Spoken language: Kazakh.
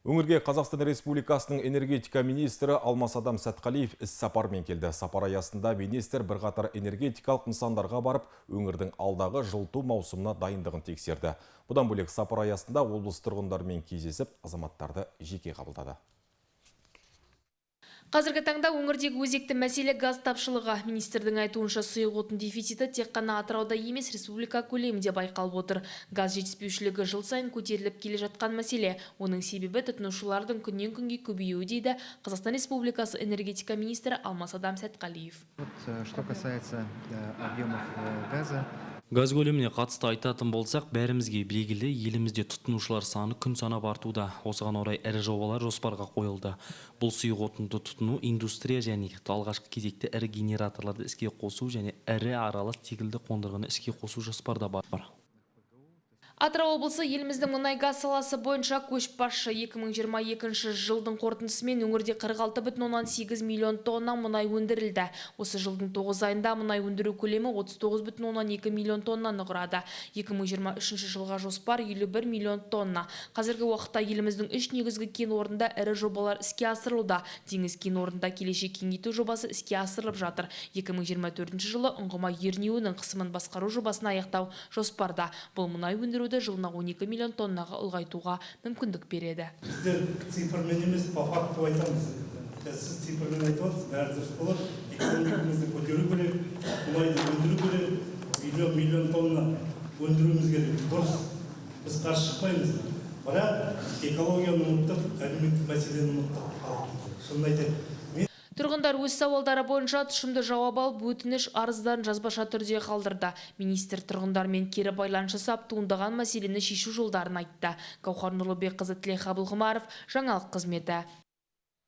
Өңірге Қазақстан Республикасының энергетика министрі Алмасадам Сәтқалиев іс-сапармен келді. Сапар аясында министр бірқатар энергетикалық нысандарға барып, өңірдің алдағы жылыту маусымына дайындығын тексерді. Бұдан бөлек сапар аясында облыс тұрғындарымен кездесіп, азаматтарды жеке қабылдады. Қазіргі таңда өңірдегі өзекті мәселе газ тапшылығы. Министрдің айтуынша сұйық отын дефициті тек қана Атырауда емес, республика көлемінде байқалып отыр. Газ жетіспеушілігі жыл сайын көтеріліп келе жатқан мәселе. Оның себебі тұтынушылардың күннен күнге көбеюі дейді Қазақстан Республикасы энергетика министрі Алмасадам Сәтқалиев. Что касается объемов газа, Газ көлеміне қатысты айтатын болсақ, бәрімізге белгілі, елімізде тұтынушылар саны күн санап артуда. Осыған орай ірі жобалар жоспарға қойылды. Бұл сұйық отынды тұтыну, индустрия және алғашқы кезекте ірі генераторларды іске қосу және ірі аралас тегілді қондырғыны іске қосу жоспарда бар. Атырау облысы еліміздің мұнай-газ саласы бойынша көшбасшы. 2022 жылдың қорытындысымен өңірде 46,8 миллион тонна мұнай өндірілді. Осы жылдың 9 айында мұнай өндіру көлемі 39,2 миллион тоннаны құрады. 2023 жылға жоспар 51 миллион тонна. Қазіргі уақытта еліміздің 3 негізгі кен орнында ірі жобалар іске асырылуда. Теңіз кен орнында келешек кеңейту жобасы іске асырылып жатыр. 2024 жылы ұңғыма ернеуінің қысымын басқару жобасын аяқтау жоспарда. Бұл мұнай өндіруді жылына 12 миллион тоннаға ұлғайтуға мүмкіндік береді. Біздер цифрмен емес, по факту айтамыз. Сіз цифрмен айтыватсыз, бәрі дұрыс болады. Экономикамызды көтеру керек, мұнайды өндіру керек, миллион тонна өндіруіміз керек. Дұрыс. Біз қарсы шықпаймыз. Бірақ экологияны ұмыттық, әлеуметтік мәселені ұмыттық. Шынын айтайын. Тұрғындар өз сауалдары бойынша тұшымды жауап алып, өтініш арыздарын жазбаша түрде қалдырды. Министр тұрғындармен кері байланыс жасап, туындаған мәселені шешу жолдарын айтты. Гаухар Нұрлыбекқызы, Тілек Абылғұмаров, жаңалық қызметі.